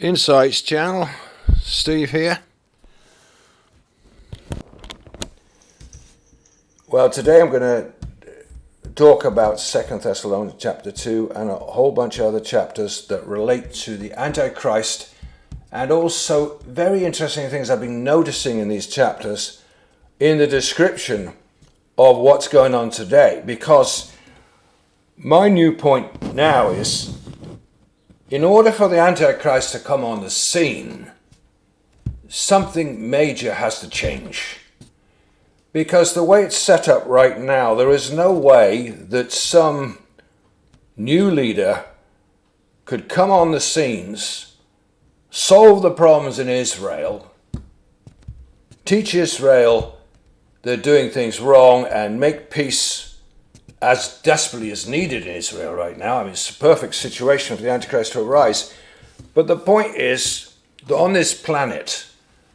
Insights channel, Steve here. Well, today I'm going to talk about 2 Thessalonians chapter 2 and a whole bunch of other chapters that relate to the Antichrist, and also very interesting things I've been noticing in these chapters in the description of what's going on today. Because my new point now is, in order for the Antichrist to come on the scene, something major has to change. Because the way it's set up right now, there is no way that some new leader could come on the scenes, solve the problems in Israel, teach Israel they're doing things wrong, and make peace as desperately as needed in Israel right now. I mean, it's a perfect situation for the Antichrist to arise. But the point is that on this planet,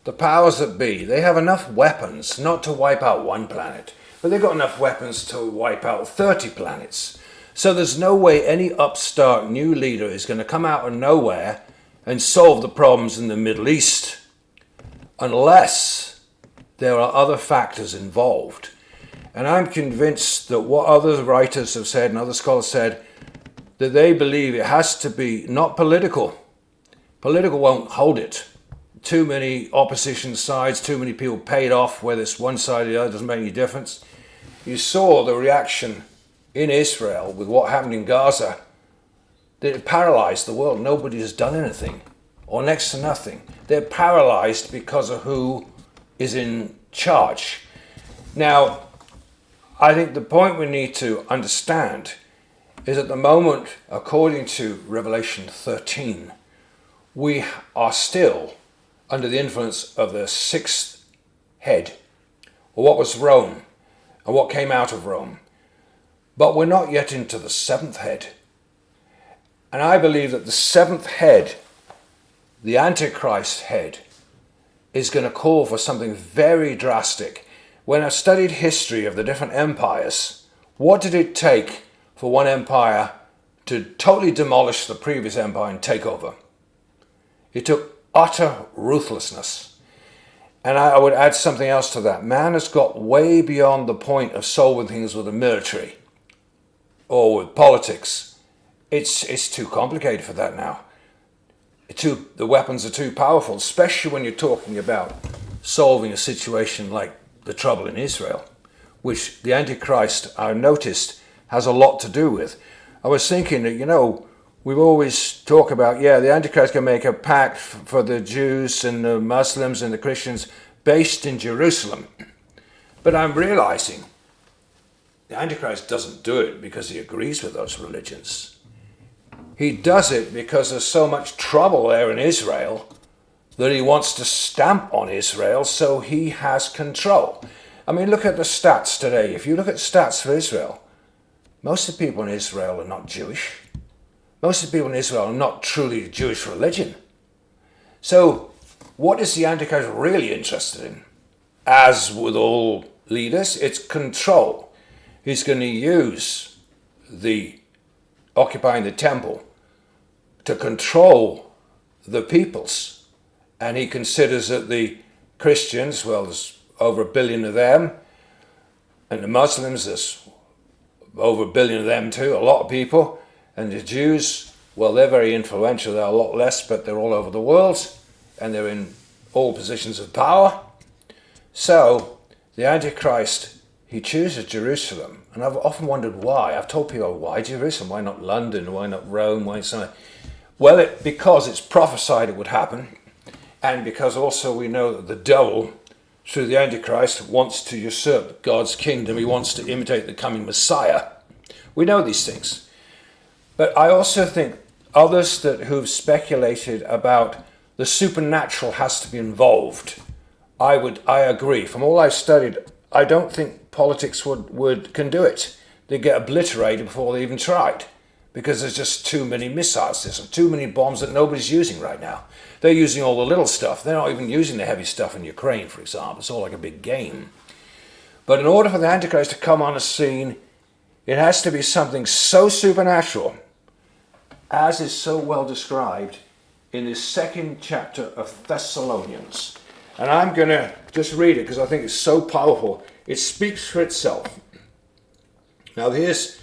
the powers that be, they have enough weapons not to wipe out one planet, but they've got enough weapons to wipe out 30 planets. So there's no way any upstart new leader is going to come out of nowhere and solve the problems in the Middle East unless there are other factors involved. And I'm convinced that what other writers have said and other scholars said, that they believe it has to be not political. Political won't hold it. Too many opposition sides, too many people paid off, whether it's one side or the other, doesn't make any difference. You saw the reaction in Israel with what happened in Gaza, that it paralyzed the world. Nobody has done anything, or next to nothing. They're paralyzed because of who is in charge. Now, I think the point we need to understand is at the moment, according to Revelation 13, we are still under the influence of the sixth head, or what was Rome, and what came out of Rome. But we're not yet into the seventh head. And I believe that the seventh head, the Antichrist head, is going to call for something very drastic. When I studied history of the different empires, what did it take for one empire to totally demolish the previous empire and take over? It took utter ruthlessness. And I would add something else to that. Man has got way beyond the point of solving things with the military or with politics. It's too complicated for that now. The weapons are too powerful, especially when you're talking about solving a situation like the trouble in Israel, which the Antichrist, I noticed, has a lot to do with. I was thinking that, we've always talked about, the Antichrist can make a pact for the Jews and the Muslims and the Christians based in Jerusalem. But I'm realizing the Antichrist doesn't do it because he agrees with those religions. He does it because there's so much trouble there in Israel that he wants to stamp on Israel so he has control. I mean, look at the stats today. If you look at stats for Israel, most of the people in Israel are not Jewish. Most of the people in Israel are not truly Jewish religion. So what is the Antichrist really interested in? As with all leaders, it's control. He's going to use the occupying the temple to control the peoples. And he considers that the Christians, there's over 1 billion of them, and the Muslims, there's over 1 billion of them too, a lot of people, and the Jews, they're very influential, they're a lot less, but they're all over the world, and they're in all positions of power. So, the Antichrist, he chooses Jerusalem, and I've often wondered why. I've told people, why Jerusalem? Why not London? Why not Rome? Why somewhere? Well, because it's prophesied it would happen, and because also we know that the devil, through the Antichrist, wants to usurp God's kingdom. He wants to imitate the coming Messiah. We know these things. But I also think others who've speculated about the supernatural has to be involved. I agree. From all I've studied, I don't think politics can do it. They get obliterated before they even tried, because there's just too many missile systems, too many bombs that nobody's using right now. They're using all the little stuff. They're not even using the heavy stuff in Ukraine, for example. It's all like a big game. But in order for the Antichrist to come on the scene, it has to be something so supernatural, as is so well described in this second chapter of Thessalonians. And I'm going to just read it because I think it's so powerful. It speaks for itself. Now here's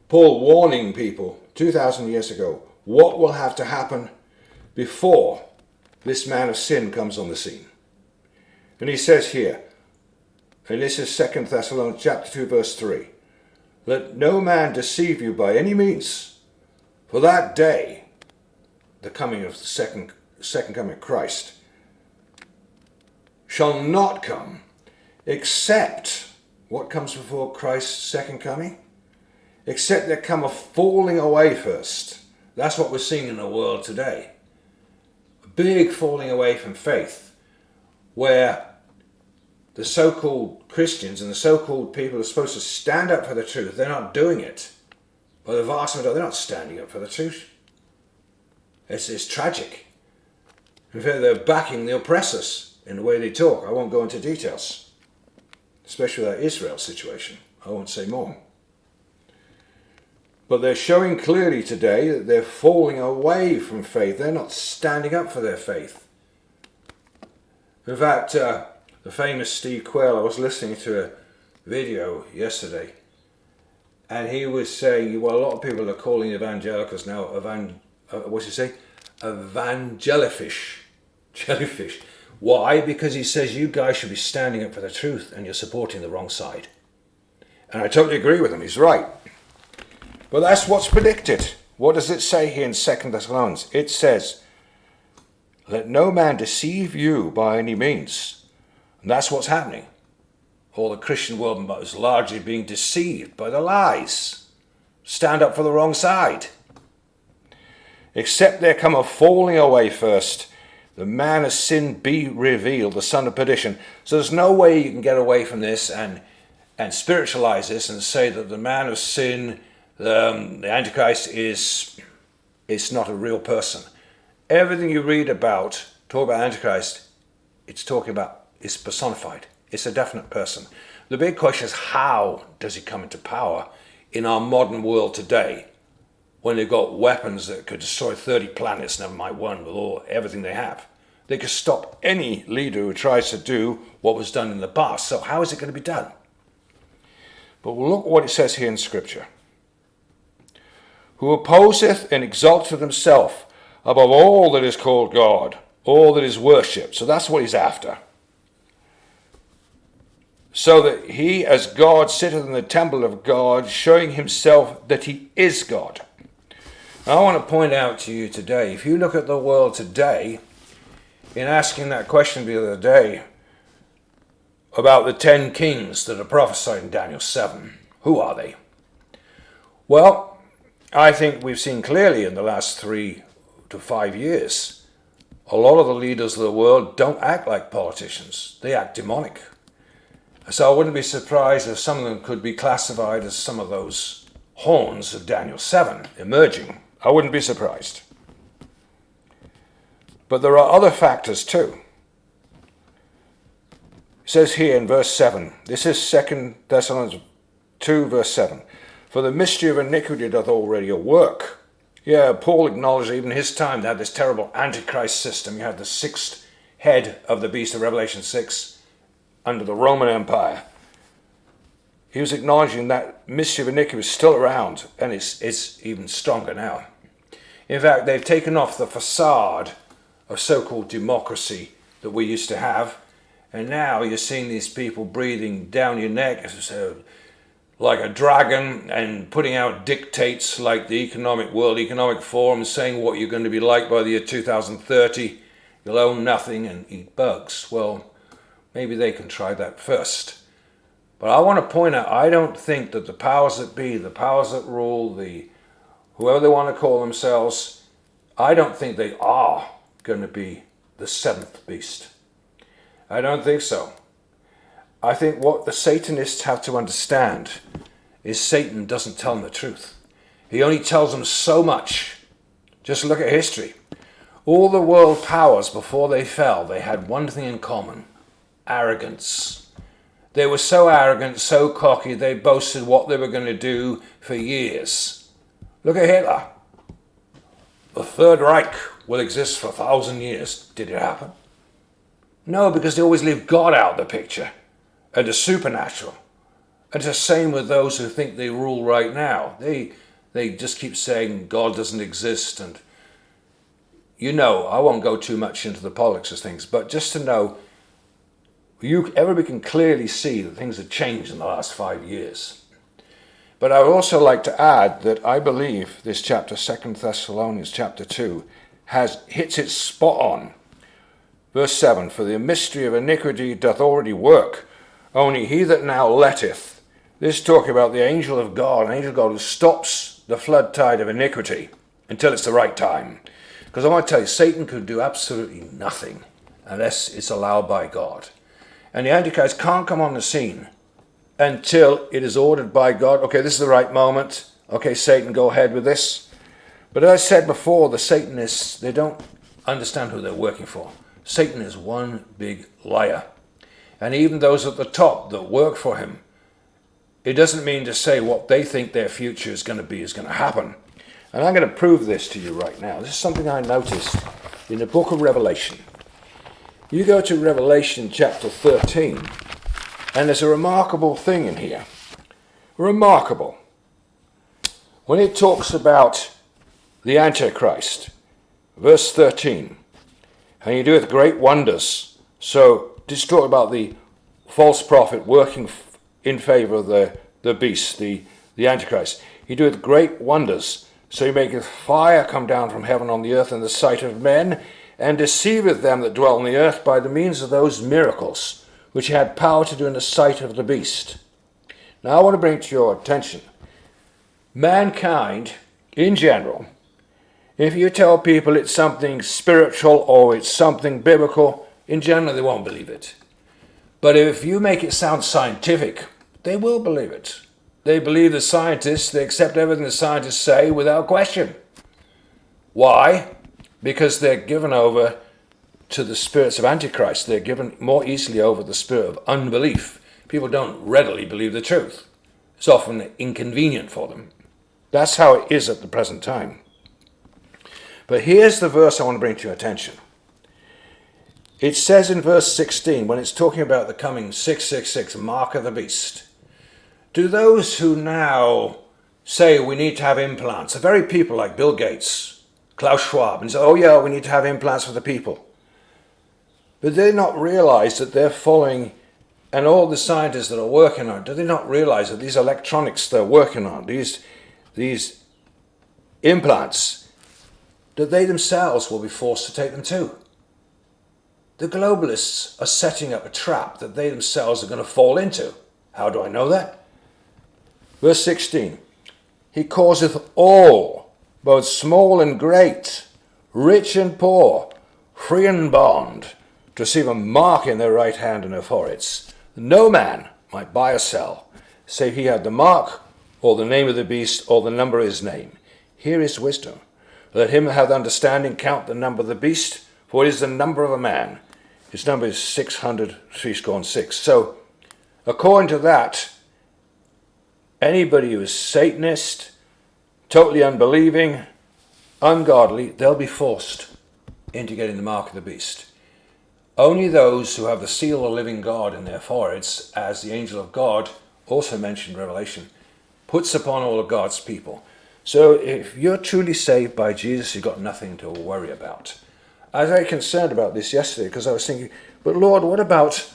Paul warning people 2,000 years ago what will have to happen before this man of sin comes on the scene. And he says here, and this is 2 Thessalonians chapter 2 verse 3, let no man deceive you by any means, for that day, the coming of the second coming of Christ, shall not come, except what comes before Christ's second coming? Except there come a falling away first. That's what we're seeing in the world today. A big falling away from faith, where the so-called Christians and the so-called people who are supposed to stand up for the truth, they're not doing it. By the vast majority, they're not standing up for the truth. It's tragic. In fact, they're backing the oppressors in the way they talk. I won't go into details, especially that Israel situation. I won't say more. But they're showing clearly today that they're falling away from faith. They're not standing up for their faith. In fact, the famous Steve Quayle, I was listening to a video yesterday, and he was saying, well, a lot of people are calling evangelicals now, what's he say? Jellyfish. Why? Because he says you guys should be standing up for the truth and you're supporting the wrong side. And I totally agree with him, he's right. But that's what's predicted. What does it say here in 2 Thessalonians? It says, let no man deceive you by any means. And that's what's happening. All the Christian world is largely being deceived by the lies. Stand up for the wrong side. Except there come a falling away first, the man of sin be revealed, the son of perdition. So there's no way you can get away from this and spiritualize this and say that the man of sin, the Antichrist, is not a real person. Everything you read about, talk about Antichrist, it's personified. It's a definite person. The big question is, how does he come into power in our modern world today, when they've got weapons that could destroy 30 planets, never mind one, with everything they have? They could stop any leader who tries to do what was done in the past. So how is it going to be done? But we'll look at what it says here in Scripture. Who opposeth and exalteth himself above all that is called God, all that is worshipped. So that's what he's after. So that he as God sitteth in the temple of God, showing himself that he is God. Now, I want to point out to you today, if you look at the world today, in asking that question the other day about the 10 kings that are prophesied in Daniel 7, who are they? Well, I think we've seen clearly in the last 3 to 5 years, a lot of the leaders of the world don't act like politicians. They act demonic. So I wouldn't be surprised if some of them could be classified as some of those horns of Daniel 7 emerging. I wouldn't be surprised. But there are other factors too. It says here in verse 7, this is 2 Thessalonians 2 verse 7, for the mystery of iniquity doth already a work. Yeah, Paul acknowledged even his time they had this terrible Antichrist system. You had the 6th head of the beast of Revelation 6 under the Roman Empire. He was acknowledging that mystery of iniquity was still around, and it's even stronger now. In fact, they've taken off the facade of so-called democracy that we used to have, and now you're seeing these people breathing down your neck like a dragon and putting out dictates like the World Economic Forum, saying what you're going to be like by the year 2030. You'll own nothing and eat bugs. Well, maybe they can try that first. But I want to point out, I don't think that the powers that be, the powers that rule, whoever they want to call themselves, I don't think they are going to be the 7th beast. I don't think so. I think what the Satanists have to understand is Satan doesn't tell them the truth. He only tells them so much. Just look at history. All the world powers before they fell, they had one thing in common: arrogance. They were so arrogant, so cocky, they boasted what they were going to do for years. Look at Hitler. the Third Reich will exist for 1,000 years. Did it happen? No, because they always leave God out of the picture and the supernatural. And it's the same with those who think they rule right now. They just keep saying God doesn't exist. And I won't go too much into the politics of things, but just to know, everybody can clearly see that things have changed in the last 5 years. But I would also like to add that I believe this chapter, 2 Thessalonians chapter 2, hits it spot on. Verse 7, for the mystery of iniquity doth already work, only he that now letteth. This talking about the angel of God, an angel of God who stops the flood tide of iniquity until it's the right time. Because I want to tell you, Satan could do absolutely nothing unless it's allowed by God. And the Antichrist can't come on the scene until it is ordered by God. Okay, this is the right moment. Okay, Satan, go ahead with this. But as I said before, the Satanists, they don't understand who they're working for. Satan is one big liar. And even those at the top that work for him, it doesn't mean to say what they think their future is going to be is going to happen. And I'm going to prove this to you right now. This is something I noticed in the book of Revelation. You go to Revelation chapter 13, and there's a remarkable thing in here. Remarkable. When it talks about the Antichrist, verse 13, and he doeth great wonders. So this talk about the false prophet working in favor of the beast, the Antichrist. He doeth great wonders. So he maketh fire come down from heaven on the earth in the sight of men, and deceiveth them that dwell on the earth by the means of those miracles, which he had power to do in the sight of the beast. Now I want to bring to your attention, mankind in general, if you tell people it's something spiritual or it's something biblical, in general they won't believe it. But if you make it sound scientific, they will believe it. They believe the scientists, they accept everything the scientists say without question. Why? Because they're given over to the spirits of Antichrist. They're given more easily over the spirit of unbelief. People don't readily believe the truth. It's often inconvenient for them. That's how it is at the present time. But here's the verse I want to bring to your attention. It says in verse 16, when it's talking about the coming 666, mark of the beast, do those who now say we need to have implants, the very people like Bill Gates, Klaus Schwab, and say, oh yeah, we need to have implants for the people. But do they not realize that they're following, and all the scientists that are working on, do they not realize that these electronics they're working on, these implants, that they themselves will be forced to take them too? The globalists are setting up a trap that they themselves are going to fall into. How do I know that? Verse 16, he causeth all, both small and great, rich and poor, free and bond, to receive a mark in their right hand and their foreheads. No man might buy or sell, save he had the mark, or the name of the beast, or the number of his name. Here is wisdom. Let him that hath understanding count the number of the beast, for it is the number of a man. His number is 666. So, according to that, anybody who is Satanist, totally unbelieving, ungodly, they'll be forced into getting the mark of the beast. Only those who have the seal of the living God in their foreheads, as the angel of God, also mentioned in Revelation, puts upon all of God's people. So if you're truly saved by Jesus, you've got nothing to worry about. I was very concerned about this yesterday because I was thinking, but Lord, what about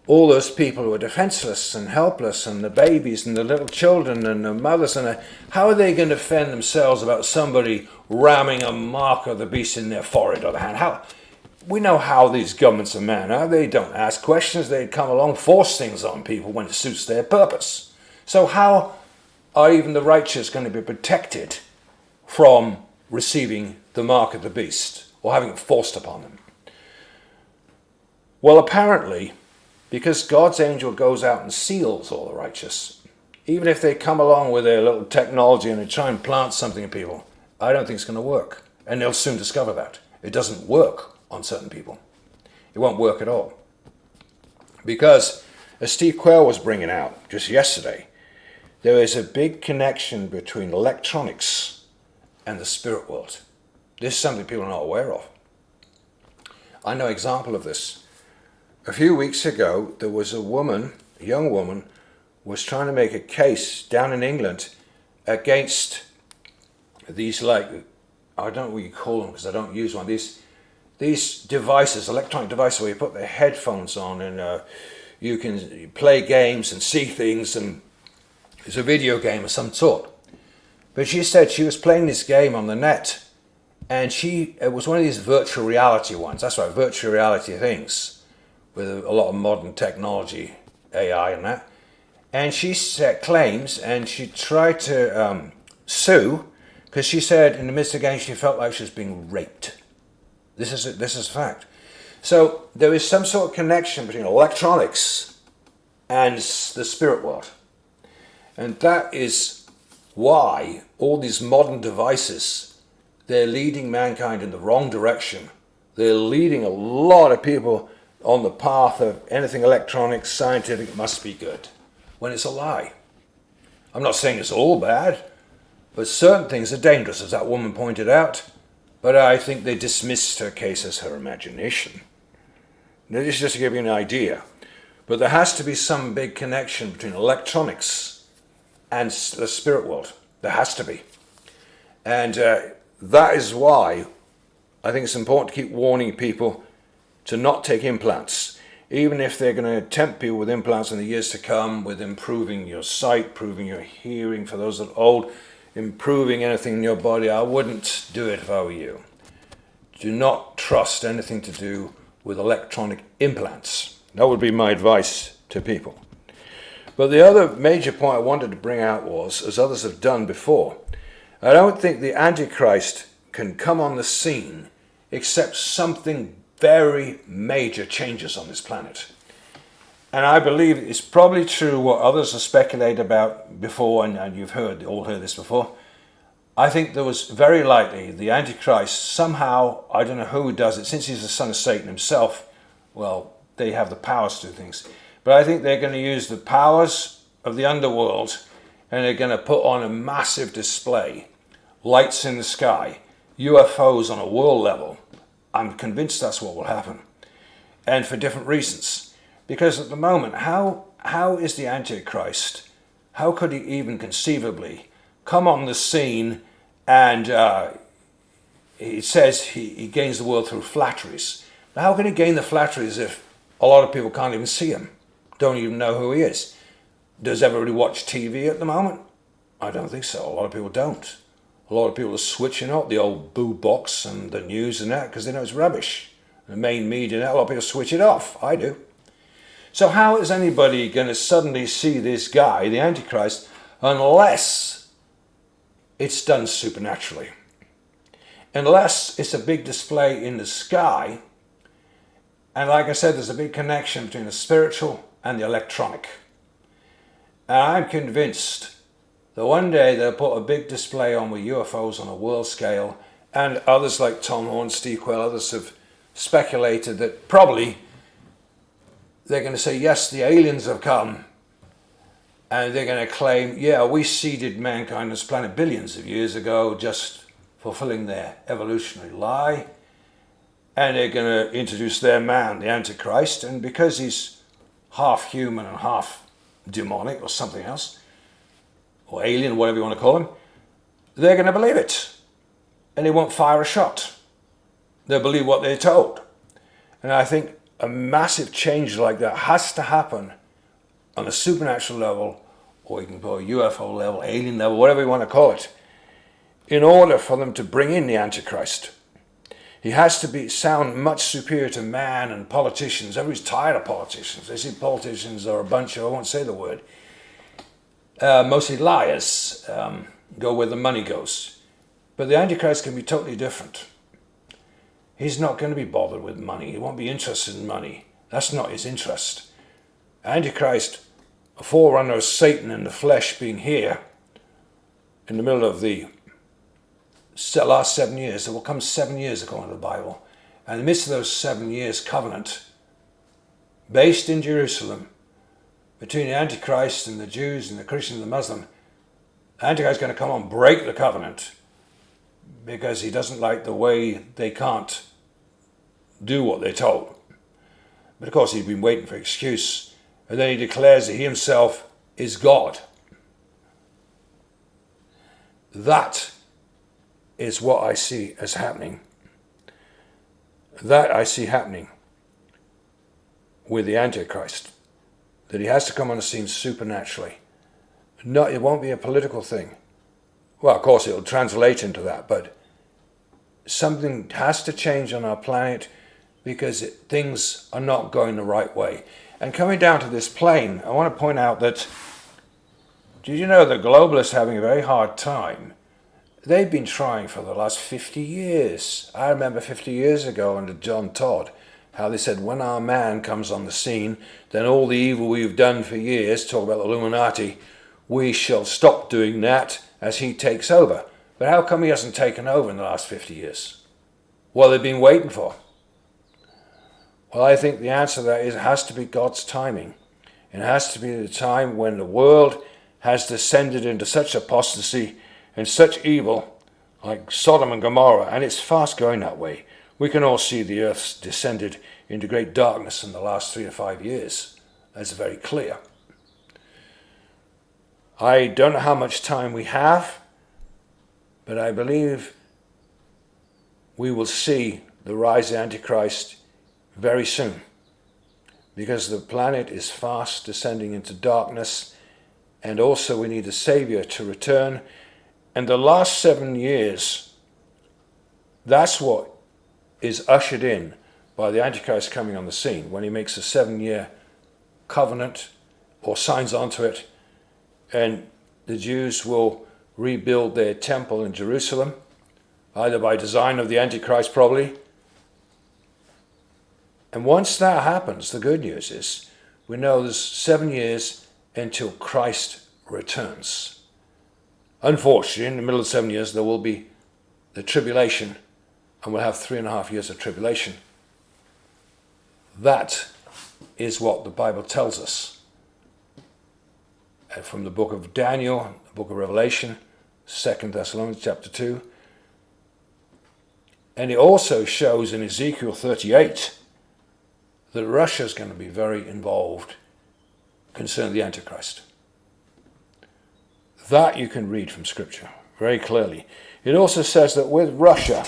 all those people who are defenseless and helpless, and the babies and the little children and the mothers, and how are they going to defend themselves about somebody ramming a mark of the beast in their forehead or the hand? We know how these governments are man. They don't ask questions. They come along, force things on people when it suits their purpose. So how are even the righteous going to be protected from receiving the mark of the beast or having it forced upon them? Well, apparently, because God's angel goes out and seals all the righteous, even if they come along with their little technology and they try and plant something in people, I don't think it's going to work. And they'll soon discover that. It doesn't work on certain people. It won't work at all. Because, as Steve Quayle was bringing out just yesterday, there is a big connection between electronics and the spirit world. This is something people are not aware of. I know an example of this. A few weeks ago, there was a young woman, was trying to make a case down in England against these, like, I don't know what you call them because I don't use one, these devices, electronic devices where you put the headphones on and you can play games and see things, and it's a video game of some sort. But she said she was playing this game on the net, and it was one of these virtual reality ones. That's right, virtual reality things with a lot of modern technology, AI and that. And she set claims, and she tried to sue because she said in the midst of the game she felt like she was being raped. This is a fact. So there is some sort of connection between electronics and the spirit world. And that is why all these modern devices, they're leading mankind in the wrong direction. They're leading a lot of people on the path of anything electronic, scientific, must be good, when it's a lie. I'm not saying it's all bad, but certain things are dangerous, as that woman pointed out. But I think they dismissed her case as her imagination. This is just to give you an idea. But there has to be some big connection between electronics and the spirit world. There has to be. And that is why I think it's important to keep warning people to not take implants. Even if they're going to tempt people with implants in the years to come, with improving your sight, improving your hearing, for those that are old, improving anything in your body, I wouldn't do it if I were you. Do not trust anything to do with electronic implants. That would be my advice to people. But the other major point I wanted to bring out was, as others have done before, I don't think the Antichrist can come on the scene except something very major changes on this planet. And I believe it's probably true what others have speculated about before, and you've all heard this before. I think there was very likely the Antichrist somehow, I don't know who does it, since he's the son of Satan himself, well, they have the powers to do things. But I think they're going to use the powers of the underworld, and they're going to put on a massive display, lights in the sky, UFOs on a world level. I'm convinced that's what will happen, and for different reasons. Because at the moment, how is the Antichrist, how could he even conceivably come on the scene and it says he gains the world through flatteries. Now, how can he gain the flatteries if a lot of people can't even see him, don't even know who he is? Does everybody watch TV at the moment? I don't think so. A lot of people don't. A lot of people are switching out the old boo box and the news and that because they know it's rubbish. The main media, a lot of people switch it off. I do. So how is anybody going to suddenly see this guy, the Antichrist, unless it's done supernaturally? Unless it's a big display in the sky. And like I said, there's a big connection between the spiritual and the electronic. And I'm convinced that one day they'll put a big display on with UFOs on a world scale, and others like Tom Horn, Steve Quayle, others have speculated that probably they're going to say, yes, the aliens have come, and they're going to claim, yeah, we seeded mankind on this planet billions of years ago, just fulfilling their evolutionary lie, and they're going to introduce their man, the Antichrist, and because he's half human and half demonic or something else, or alien, whatever you want to call him, they're going to believe it, and they won't fire a shot. They'll believe what they're told. And I think a massive change like that has to happen on a supernatural level, or you can call it UFO level, alien level, whatever you want to call it, in order for them to bring in the Antichrist. He has to sound much superior to man and politicians. Everybody's tired of politicians. They see politicians are a bunch of, I won't say the word, mostly liars, go where the money goes. But the Antichrist can be totally different. He's not going to be bothered with money. He won't be interested in money. That's not his interest. Antichrist, a forerunner of Satan in the flesh, being here in the middle of the last 7 years. There will come 7 years according to the Bible. And in the midst of those 7 years covenant, based in Jerusalem, between the Antichrist and the Jews and the Christians and the Muslim, the Antichrist is going to come on, break the covenant, because he doesn't like the way they can't do what they're told. But of course he'd been waiting for excuse, and then he declares that he himself is God. That is what I see as happening. That I see happening with the Antichrist. That he has to come on the scene supernaturally. No, it won't be a political thing. Well, of course it'll translate into that, but something has to change on our planet because things are not going the right way. And coming down to this plane, I want to point out that, did you know that globalists are having a very hard time? They've been trying for the last 50 years. I remember 50 years ago under John Todd, how they said when our man comes on the scene, then all the evil we've done for years, talk about the Illuminati, we shall stop doing that as he takes over. But how come he hasn't taken over in the last 50 years? Well, they've been waiting for. Well, I think the answer to that is it has to be God's timing. It has to be the time when the world has descended into such apostasy and such evil, like Sodom and Gomorrah, and it's fast going that way. We can all see the earth's descended into great darkness in the last 3 or 5 years. That's very clear. I don't know how much time we have, but I believe we will see the rise of Antichrist very soon, because the planet is fast descending into darkness, and also we need a Savior to return. And the last 7 years, that's what is ushered in by the Antichrist coming on the scene, when he makes a 7-year covenant or signs onto it, and the Jews will rebuild their temple in Jerusalem, either by design of the Antichrist probably. And once that happens, the good news is we know there's 7 years until Christ returns. Unfortunately, in the middle of 7 years, there will be the tribulation, and we'll have 3.5 years of tribulation. That is what the Bible tells us. And from the book of Daniel, the book of Revelation, 2 Thessalonians chapter 2. And it also shows in Ezekiel 38 that Russia is going to be very involved concerning the Antichrist. That you can read from Scripture very clearly. It also says that with Russia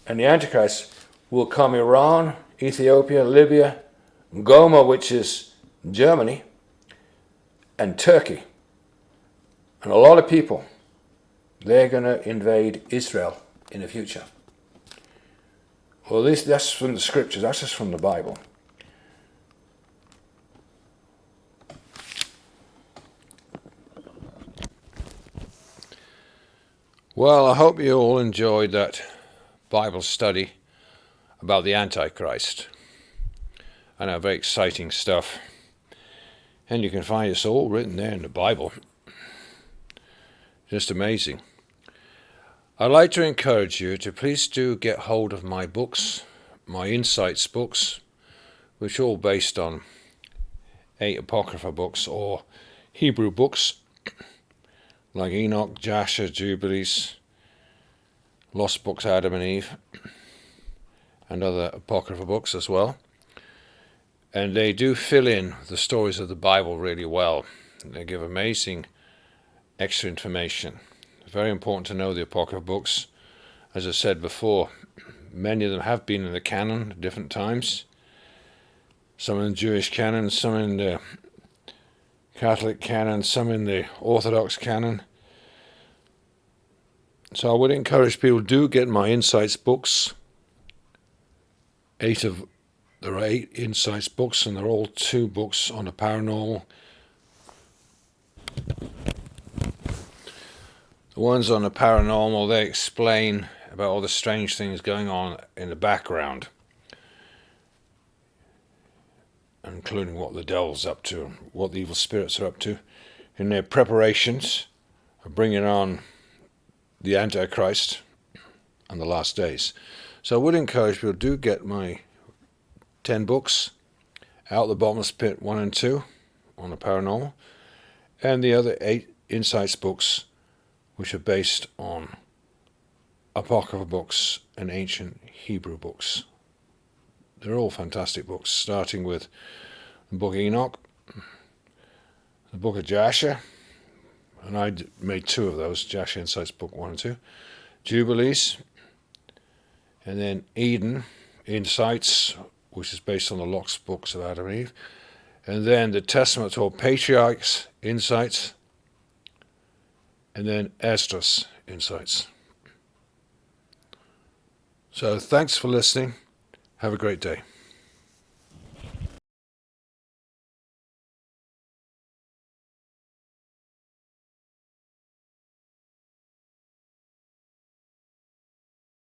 and the Antichrist will come Iran, Ethiopia, Libya, Goma, which is Germany, and Turkey. And a lot of people, they're going to invade Israel in the future. Well, that's from the Scriptures, that's just from the Bible. Well, I hope you all enjoyed that Bible study about the Antichrist. I know, very exciting stuff. And you can find it's all written there in the Bible. Just amazing. I'd like to encourage you to please do get hold of my books, my Insights books, which are all based on 8 Apocrypha books or Hebrew books, like Enoch, Jasher, Jubilees, Lost Books, Adam and Eve, and other Apocrypha books as well. And they do fill in the stories of the Bible really well. They give amazing extra information. It's very important to know the Apocrypha books. As I said before, many of them have been in the canon at different times. Some in the Jewish canon, some in the Catholic canon, some in the Orthodox canon. So I would encourage people, do get my Insights books. There are 8 Insights books, and they're all 2 books on the paranormal. The ones on the paranormal, they explain about all the strange things going on in the background, including what the devil's up to, what the evil spirits are up to, in their preparations of bringing on the Antichrist and the last days. So I would encourage people, do get my 10 books, Out the Bottomless Pit 1 and 2 on the paranormal, and the other 8 Insights books, which are based on Apocrypha books and ancient Hebrew books. They're all fantastic books, starting with the book of Enoch, the book of Jasher, and I made 2 of those, Jasher Insights Book 1 and 2, Jubilees, and then Eden Insights, which is based on the Locke's books of Adam and Eve, and then the Testament or Patriarchs Insights, and then Esdras Insights. So thanks for listening. Have a great day.